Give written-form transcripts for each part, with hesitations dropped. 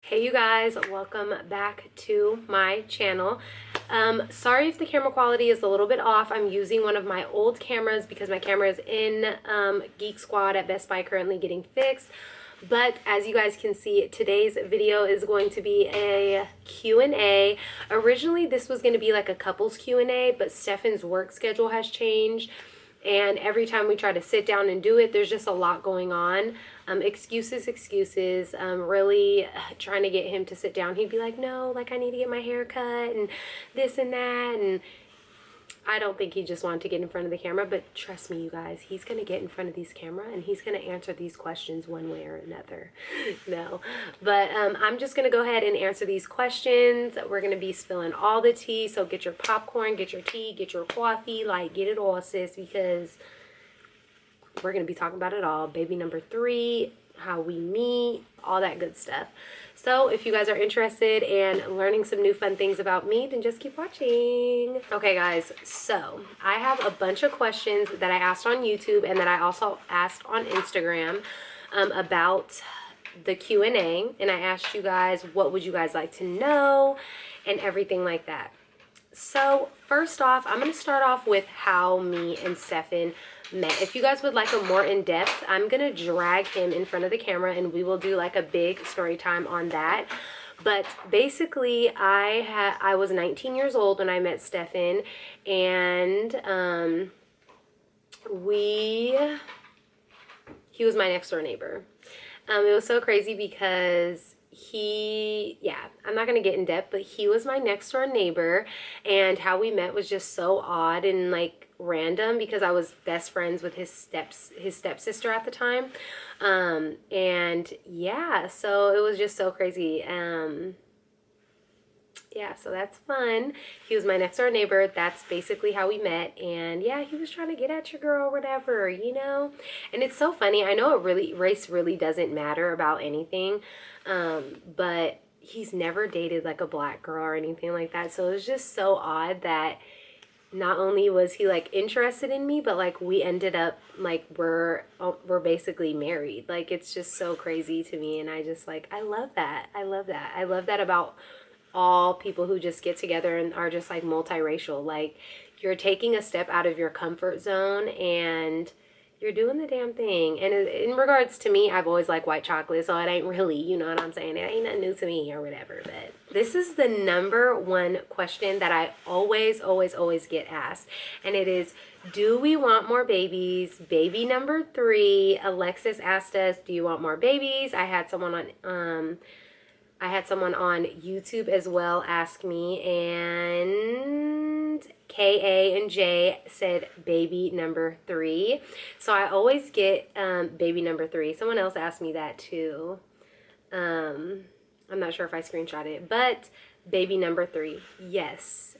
Hey you guys, welcome back to my channel. Sorry if the camera quality is a little bit off. I'm using one of my old cameras because my camera is in Geek Squad at Best Buy currently getting fixed. But as you guys can see, today's video is going to be a Q&A. Originally this was going to be like a couples Q&A, but Stefan's work schedule has changed. And every time we try to sit down and do it, there's just a lot going on. Excuses. Really trying to get him to sit down. He'd be like, no, like I need to get my hair cut and this and that. And I don't think he just wanted to get in front of the camera, but trust me, you guys, he's going to get in front of this camera and he's going to answer these questions one way or another. No, but I'm just going to go ahead and answer these questions. We're going to be spilling all the tea. So get your popcorn, get your tea, get your coffee, like get it all, sis, because we're going to be talking about it all. Baby number 3, how we meet, all that good stuff. So if you guys are interested in learning some new fun things about me, then just keep watching. Okay guys, so I have a bunch of questions that I asked on YouTube and that I also asked on Instagram about the Q&A, and I asked you guys what would you guys like to know and everything like that. So first off, I'm going to start off with how me and Stefan met. If you guys would like a more in-depth, I'm gonna drag him in front of the camera and we will do like a big story time on that. But basically I was 19 years old when I met Stefan, and he was my next door neighbor. It was so crazy because I'm not gonna get in depth, but he was my next door neighbor, and how we met was just so odd and like random because I was best friends with his stepsister at the time. And yeah, so it was just so crazy. Yeah, so that's fun. He was my next door neighbor. That's basically how we met. And yeah, he was trying to get at your girl or whatever, you know. And it's so funny. I know race really doesn't matter about anything, but he's never dated like a black girl or anything like that. So it was just so odd that not only was he like interested in me, but like we ended up like we're basically married. Like it's just so crazy to me, and I just like I love that. I love that about all people who just get together and are just like multiracial. Like you're taking a step out of your comfort zone and you're doing the damn thing. And in regards to me, I've always liked white chocolate, so it ain't really, you know what I'm saying, it ain't nothing new to me or whatever. But this is the #1 question that I always get asked, and it is, do we want more babies? Baby number 3. Alexis asked us, do you want more babies? I had someone on YouTube as well ask me, and Ka and J said baby number 3. So I always get baby number 3. Someone else asked me that too. I'm not sure if I screenshot it, but baby number 3. Yes.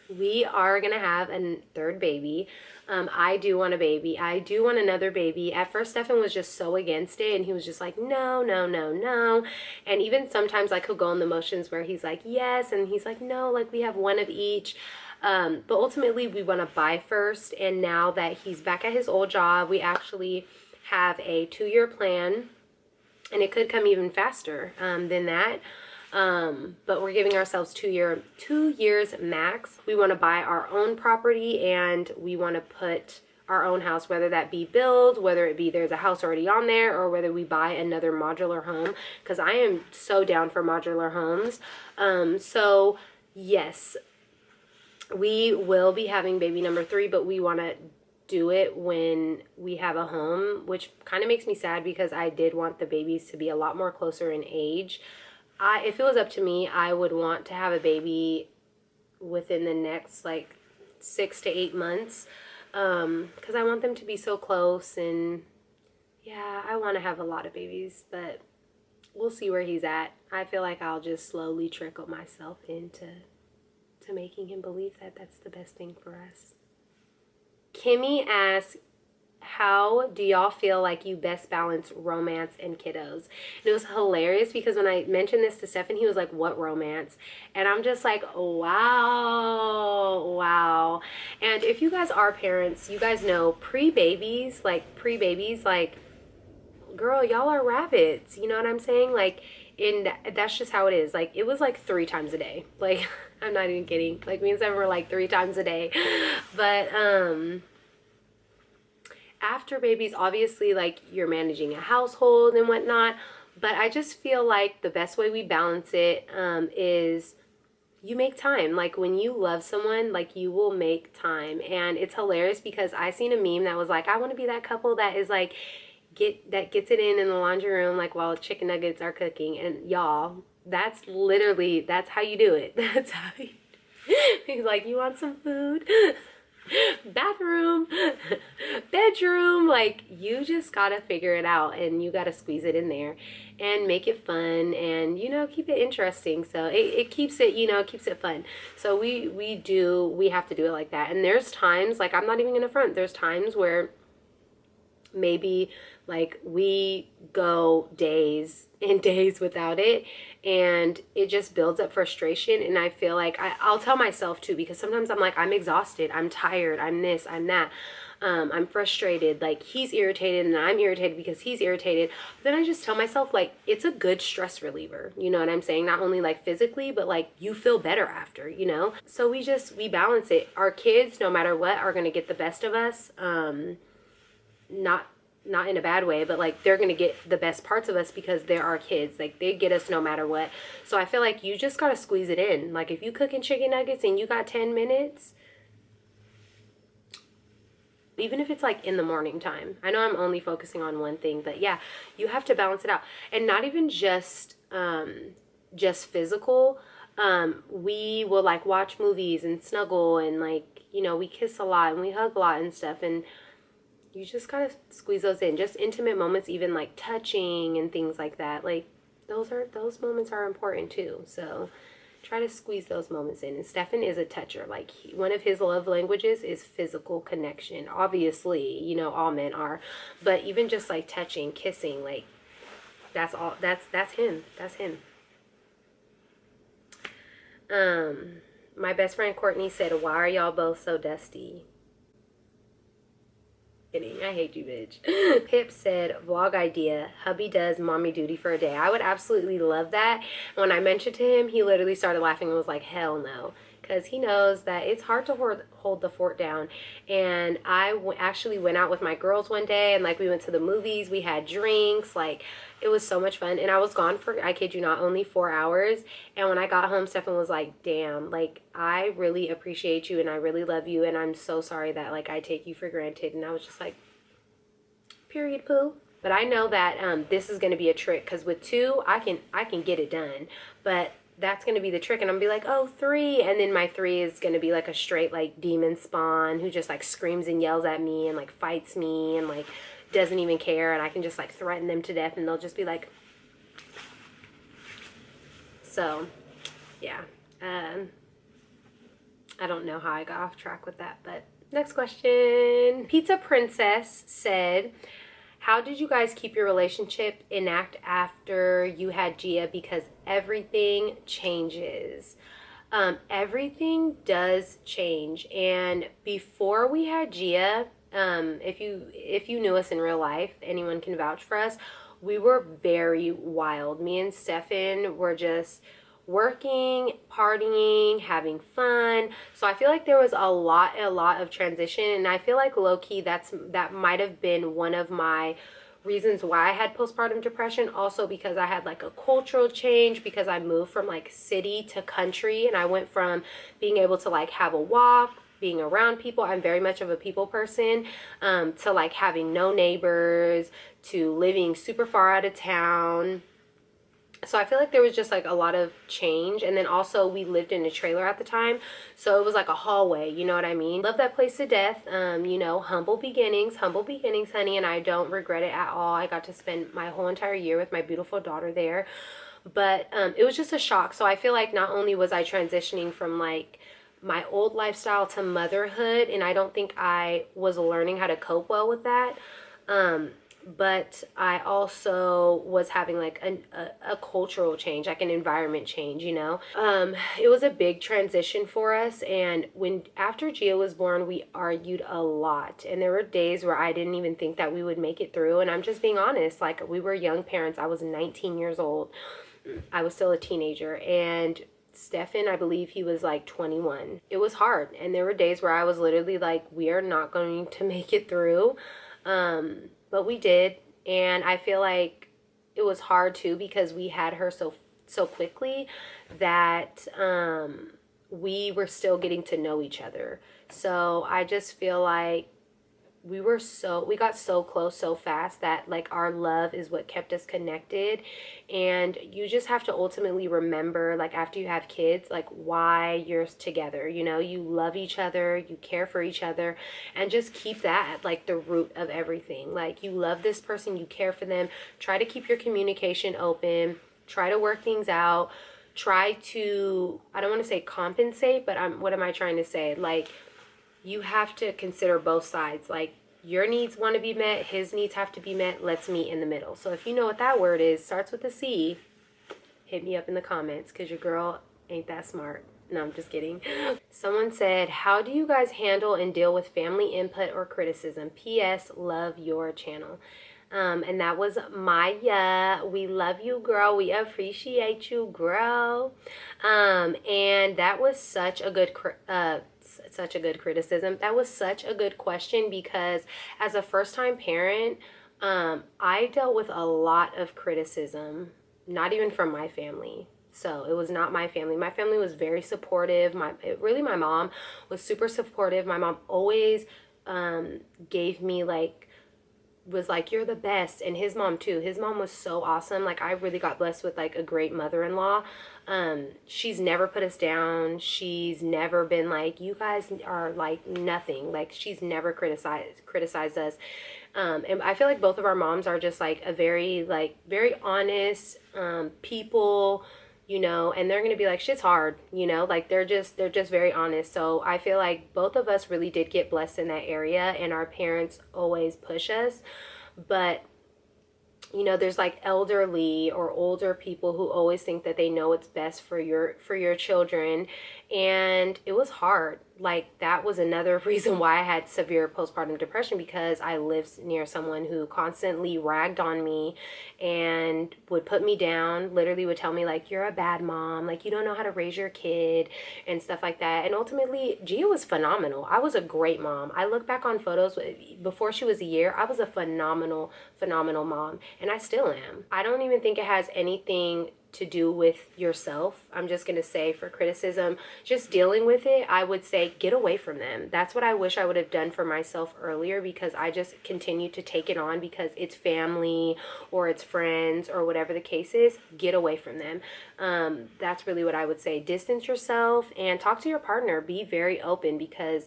We are going to have a 3rd baby. I do want a baby. I do want another baby. At first, Stefan was just so against it, and he was just like, no. And even sometimes, like, he'll go in the motions where he's like, yes, and he's like, no, like, we have one of each. But ultimately, we want to buy first, and now that he's back at his old job, we actually have a 2-year plan, and it could come even faster than that. But we're giving ourselves 2 years max. We want to buy our own property, and we want to put our own house, whether that be build, whether it be there's a house already on there, or whether we buy another modular home, because I am so down for modular homes. So yes, we will be having baby number 3, but we want to do it when we have a home, which kind of makes me sad because I did want the babies to be a lot more closer in age. If it was up to me, I would want to have a baby within the next like 6 to 8 months, because I want them to be so close. And yeah, I want to have a lot of babies, but we'll see where he's at. I feel like I'll just slowly trickle myself into making him believe that that's the best thing for us. Kimmy asks, how do y'all feel like you best balance romance and kiddos? And it was hilarious because when I mentioned this to Stefan, he was like, what romance? And I'm just like, wow. And if you guys are parents, you guys know pre-babies, like girl, y'all are rabbits. You know what I'm saying? Like, and that's just how it is. Like, it was like 3 times a day. Like, I'm not even kidding. Like, me and Seven were like 3 times a day. But after babies, obviously, like, you're managing a household and whatnot. But I just feel like the best way we balance it is you make time. Like, when you love someone, like, you will make time. And it's hilarious because I seen a meme that was like, I want to be that couple that is like, gets it in the laundry room, like, while chicken nuggets are cooking. And y'all, that's literally, that's how you do it. That's how you, he's like, you want some food? Bathroom, bedroom, like, you just gotta figure it out, and you gotta squeeze it in there and make it fun, and, you know, keep it interesting. So it keeps it, you know, keeps it fun. So we have to do it like that. And there's times, like, I'm not even gonna front, there's times where maybe like we go days and days without it, and it just builds up frustration. And I feel like I'll tell myself too, because sometimes I'm like, I'm exhausted, I'm tired, I'm this, I'm that, I'm frustrated, like, he's irritated and I'm irritated because he's irritated. But then I just tell myself, like, it's a good stress reliever, you know what I'm saying? Not only like physically, but like, you feel better after, you know? So we balance it. Our kids, no matter what, are going to get the best of us. Not in a bad way, but like, they're gonna get the best parts of us because they're our kids. Like, they get us no matter what. So I feel like you just gotta squeeze it in. Like, if you cooking chicken nuggets and you got 10 minutes, even if it's like in the morning time. I know I'm only focusing on one thing, but yeah, you have to balance it out. And not even just physical. We will like watch movies and snuggle, and like, you know, we kiss a lot and we hug a lot and stuff, and you just gotta squeeze those in. Just intimate moments, even like touching and things like that. Like, those moments are important too. So try to squeeze those moments in. And Stefan is a toucher. Like, one of his love languages is physical connection. Obviously, you know, all men are, but even just like touching, kissing, like, that's all. That's him. That's him. My best friend Courtney said, "Why are y'all both so dusty?" I hate you, bitch. Pip said, vlog idea. Hubby does mommy duty for a day. I would absolutely love that. When I mentioned to him, he literally started laughing and was like, hell no. Because he knows that it's hard to hold the fort down. And I actually went out with my girls one day, and like, we went to the movies, we had drinks, like, it was so much fun. And I was gone for, I kid you not, only 4 hours. And when I got home, Stefan was like, damn, like, I really appreciate you and I really love you, and I'm so sorry that, like, I take you for granted. And I was just like, period, poo. But I know that this is going to be a trick, because with 2, I can get it done. But that's going to be the trick, and I'm going to be like, oh, 3, and then my 3 is going to be like a straight, like, demon spawn who just, like, screams and yells at me and, like, fights me and, like, doesn't even care, and I can just, like, threaten them to death, and they'll just be like, so, yeah, I don't know how I got off track with that, but next question. Pizza Princess said, how did you guys keep your relationship intact after you had Gia? Because everything changes. Everything does change. And before we had Gia, if you knew us in real life, anyone can vouch for us, we were very wild. Me and Stefan were just working, partying, having fun. So I feel like there was a lot of transition, and I feel like low-key that might have been one of my reasons why I had postpartum depression. Also because I had like a cultural change, because I moved from like city to country, and I went from being able to like have a walk, being around people, I'm very much of a people person, to like having no neighbors, to living super far out of town. So I feel like there was just like a lot of change. And then also we lived in a trailer at the time, so it was like a hallway, you know what I mean? Love that place to death. You know, humble beginnings, honey, and I don't regret it at all. I got to spend my whole entire year with my beautiful daughter there. But it was just a shock. So I feel like not only was I transitioning from like my old lifestyle to motherhood, and I don't think I was learning how to cope well with that, but I also was having like a cultural change, like an environment change, you know. It was a big transition for us, and after Gia was born, we argued a lot, and there were days where I didn't even think that we would make it through. And I'm just being honest, like, we were young parents. I was 19 years old, I was still a teenager, and Stefan, I believe he was like 21. It was hard, and there were days where I was literally like, we are not going to make it through. But we did, and I feel like it was hard too because we had her so quickly that we were still getting to know each other. So I just feel like we got so close so fast that like our love is what kept us connected. And you just have to ultimately remember, like, after you have kids, like, why you're together. You know, you love each other, you care for each other, and just keep that at like the root of everything. Like, you love this person, you care for them. Try to keep your communication open, try to work things out, try to, I don't want to say compensate, but what am I trying to say? Like, you have to consider both sides. Like, your needs want to be met, his needs have to be met. Let's meet in the middle. So if you know what that word is, starts with a C, hit me up in the comments, because your girl ain't that smart. No, I'm just kidding. Someone said, how do you guys handle and deal with family input or criticism? P.S. Love your channel. And that was Maya. We love you, girl. We appreciate you, girl. And that was such a good criticism. That was such a good question, because as a first-time parent, I dealt with a lot of criticism, not even from my family. So it was not my family. My family was very supportive. My mom was super supportive. My mom always gave me like, was like, you're the best. And his mom too. His mom was so awesome. Like, I really got blessed with like a great mother-in-law. She's never put us down. She's never been like, you guys are like nothing. Like, she's never criticized us. And I feel like both of our moms are just like very honest people, you know, and they're going to be like, shit's hard, you know, like they're just very honest. So I feel like both of us really did get blessed in that area, and our parents always push us. But you know, there's like elderly or older people who always think that they know what's best for your children. And it was hard. Like, that was another reason why I had severe postpartum depression, because I lived near someone who constantly ragged on me and would put me down, literally would tell me like, you're a bad mom, like you don't know how to raise your kid and stuff like that. And ultimately, Gia was phenomenal. I was a great mom. I look back on photos before she was a year, I was a phenomenal mom, and I still am. I don't even think it has anything to do with yourself. I'm just going to say, for criticism, just dealing with it, I would say get away from them. That's what I wish I would have done for myself earlier, because I just continued to take it on because it's family or it's friends or whatever the case is. Get away from them. That's really what I would say. Distance yourself and talk to your partner. Be very open, because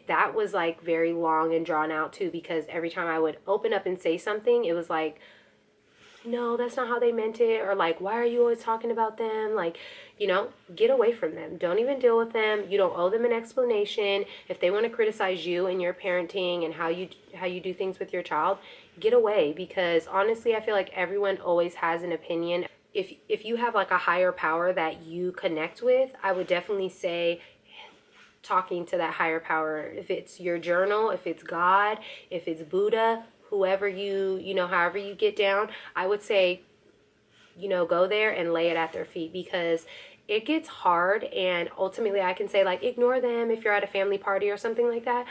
that was like very long and drawn out too, because every time I would open up and say something, it was like, no, that's not how they meant it, or like, why are you always talking about them? Like, you know, get away from them. Don't even deal with them. You don't owe them an explanation. If they want to criticize you and your parenting and how you do things with your child, get away, because honestly, I feel like everyone always has an opinion. If you have like a higher power that you connect with, I would definitely say talking to that higher power. If it's your journal, if it's God, if it's Buddha, whoever you know, however you get down, I would say, you know, go there and lay it at their feet, because it gets hard. And ultimately, I can say like, ignore them if you're at a family party or something like that,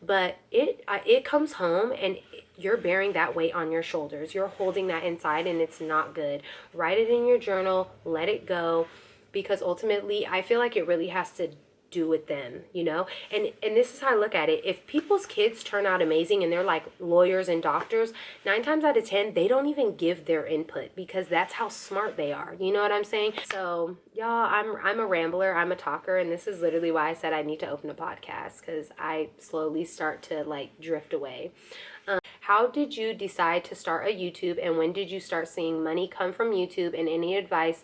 but it comes home and you're bearing that weight on your shoulders. You're holding that inside, and it's not good. Write it in your journal, let it go, because ultimately, I feel like it really has to do with them, you know. And this is how I look at it. If people's kids turn out amazing and they're like lawyers and doctors, 9 times out of 10 they don't even give their input, because that's how smart they are, you know what I'm saying? So y'all, I'm a rambler, I'm a talker, and this is literally why I said I need to open a podcast, because I slowly start to like drift away. How did you decide to start a YouTube, and when did you start seeing money come from YouTube, and any advice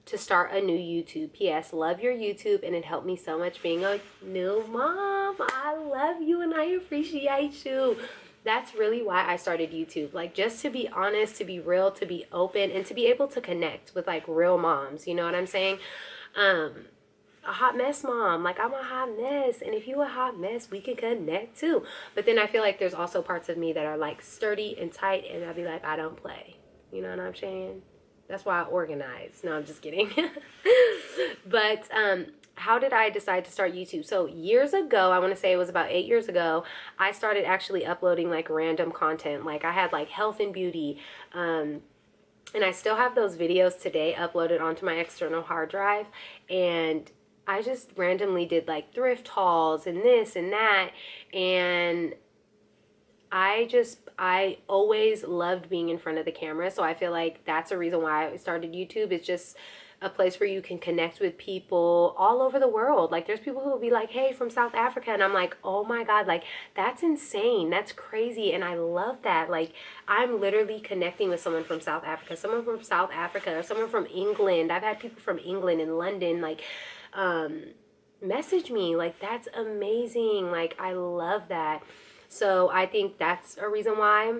to start a new YouTube? P.S. Love your YouTube, and it helped me so much being a new mom. I love you and I appreciate you. That's really why I started YouTube. Like, just to be honest, to be real, to be open, and to be able to connect with like real moms. You know what I'm saying? A hot mess mom. Like, I'm a hot mess, and if you a hot mess, we can connect too. But then I feel like there's also parts of me that are like sturdy and tight, and I'll be like, I don't play. You know what I'm saying? That's why I organize. No, I'm just kidding. But how did I decide to start YouTube? So years ago, I want to say it was about 8 years ago, I started actually uploading like random content. Like I had like health and beauty, and I still have those videos today uploaded onto my external hard drive. And I just randomly did like thrift hauls and this and that. And I always loved being in front of the camera. So I feel like that's a reason why I started YouTube. It's just a place where you can connect with people all over the world. Like there's people who will be like, hey, from South Africa. And I'm like, oh my God, like that's insane. That's crazy. And I love that. Like I'm literally connecting with someone from South Africa, someone from South Africa, or someone from England. I've had people from England and London, like, message me. Like that's amazing. Like I love that. So I think that's a reason why.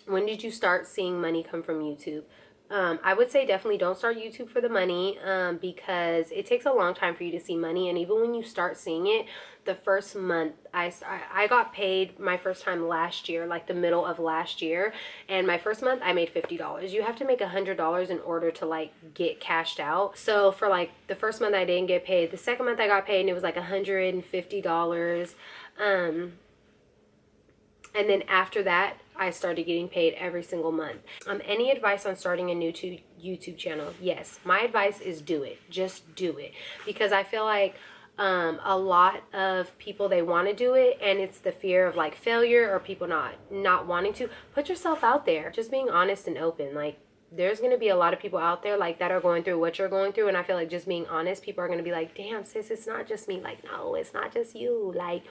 When did you start seeing money come from YouTube? I would say definitely don't start YouTube for the money, because it takes a long time for you to see money. And even when you start seeing it, the first month, I got paid my first time last year, like the middle of last year. And my first month, I made $50. You have to make $100 in order to like get cashed out. So for like the first month, I didn't get paid. The second month I got paid and it was like $150. And then after that, I started getting paid every single month. Any advice on starting a new YouTube channel? Yes. My advice is do it. Just do it. Because I feel like a lot of people, they want to do it, and it's the fear of like failure or people not wanting to. Put yourself out there. Just being honest and open. Like there's going to be a lot of people out there like that are going through what you're going through. And I feel like just being honest, people are going to be like, damn sis, it's not just me. Like, no, it's not just you. Like,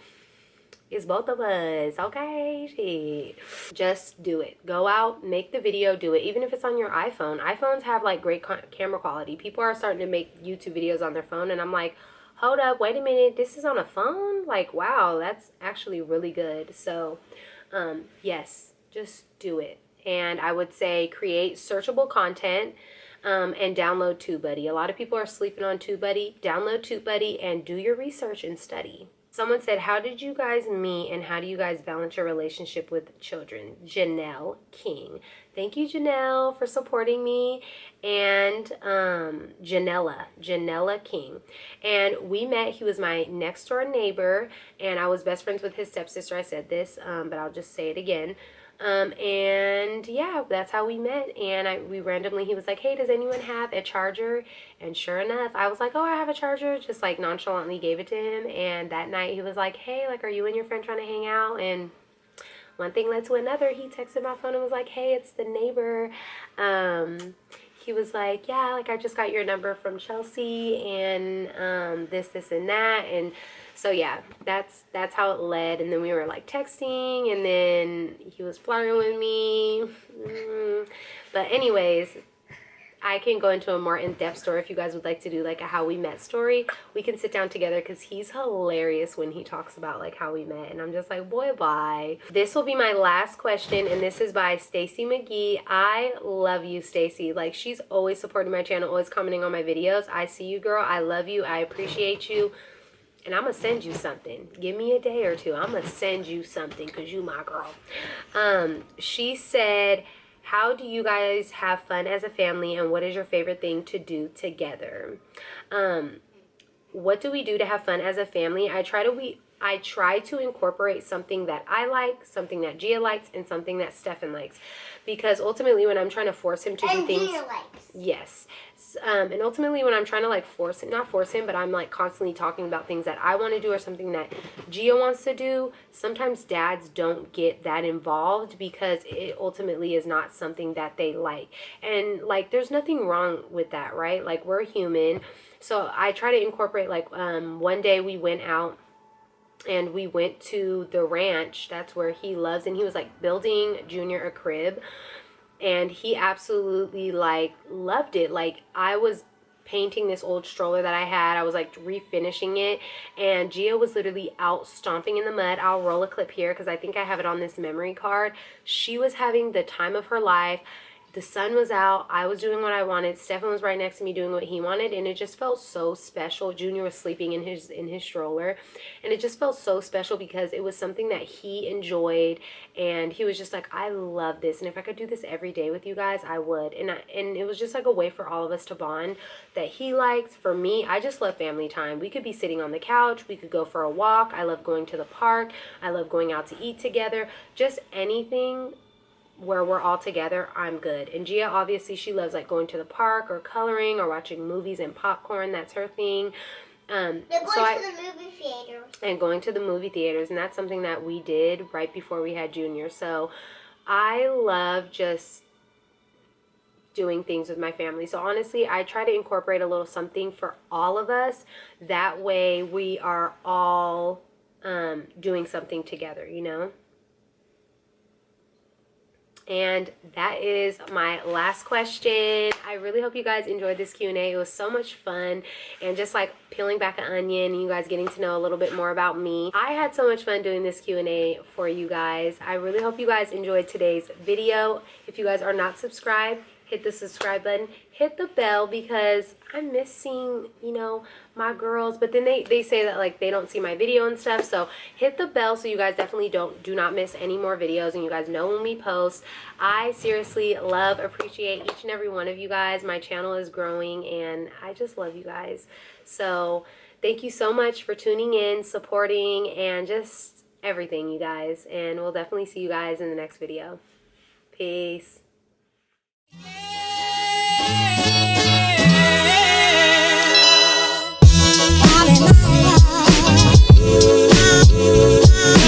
it's both of us, okay? Shit. Just do it. Go out, make the video, do it. Even if it's on your iPhone. iPhones have like great camera quality. People are starting to make YouTube videos on their phone, and I'm like, hold up, wait a minute, this is on a phone? Like, wow, that's actually really good. So, yes, just do it. And I would say create searchable content, and download TubeBuddy. A lot of people are sleeping on TubeBuddy. Download TubeBuddy and do your research and study. Someone said, how did you guys meet and how do you guys balance your relationship with children? Janelle King. Thank you, Janelle, for supporting me. And Janella King. And we met, he was my next door neighbor, and I was best friends with his stepsister. I said this, but I'll just say it again. And yeah, that's how we met. And we randomly, he was like, hey, does anyone have a charger? And sure enough, I was like, oh, I have a charger. Just like nonchalantly gave it to him. And that night he was like, hey, like, are you and your friend trying to hang out? And one thing led to another. He texted my phone and was like, hey, it's the neighbor. He was like, yeah, like I just got your number from Chelsea and this and that. And so yeah, that's how it led. And then we were like texting, and then he was flirting with me. But anyways, I can go into a more in-depth story if you guys would like to do like a how we met story. We can sit down together because he's hilarious when he talks about like how we met, and I'm just like, boy, bye. This will be my last question, and this is by Stacy McGee. I love you, Stacy. Like, she's always supporting my channel, always commenting on my videos. I see you, girl. I love you. I appreciate you. And I'm going to send you something. Give me a day or two. I'm going to send you something because you my girl. She said, how do you guys have fun as a family, and what is your favorite thing to do together? What do we do to have fun as a family? I try to incorporate something that I like, something that Gia likes, and something that Stefan likes. Because ultimately when I'm trying to force him to do things... Gia likes. Yes. And ultimately when I'm trying to like not force him, but I'm like constantly talking about things that I want to do or something that Gia wants to do, sometimes dads don't get that involved because it ultimately is not something that they like. And like, there's nothing wrong with that, right? Like, we're human. So I try to incorporate, like, one day we went out and we went to the ranch. That's where he loves, and he was like building Junior a crib. And he absolutely, like, loved it. Like, I was painting this old stroller that I had. I was, like, refinishing it. And Gia was literally out stomping in the mud. I'll roll a clip here because I think I have it on this memory card. She was having the time of her life. the sun was out, I was doing what I wanted, Stefan was right next to me doing what he wanted, and it just felt so special. Junior was sleeping in his stroller, and it just felt so special because it was something that he enjoyed, and he was just like, I love this, and if I could do this every day with you guys, I would. And it was just like a way for all of us to bond that he liked. For me, I just love family time. We could be sitting on the couch, we could go for a walk. I love going to the park, I love going out to eat together, just anything where we're all together, I'm good. And Gia, obviously, she loves like going to the park or coloring or watching movies and popcorn. That's her thing. They're going to the movie theaters. And going to the movie theaters, and that's something that we did right before we had Junior. So I love just doing things with my family. So honestly, I try to incorporate a little something for all of us. That way we are all doing something together, you know? And that is my last question. I really hope you guys enjoyed this Q&A. It was so much fun, and just like peeling back an onion and you guys getting to know a little bit more about me. I had so much fun doing this Q&A for you guys. I really hope you guys enjoyed today's video. If you guys are not subscribed, hit the subscribe button, hit the bell, because I'm missing, you know, my girls, but then they say that like they don't see my video and stuff. So hit the bell so you guys definitely do not miss any more videos, and you guys know when we post. I seriously love, appreciate each and every one of you guys. My channel is growing and I just love you guys. So thank you so much for tuning in, supporting, and just everything, you guys. And we'll definitely see you guys in the next video. Peace.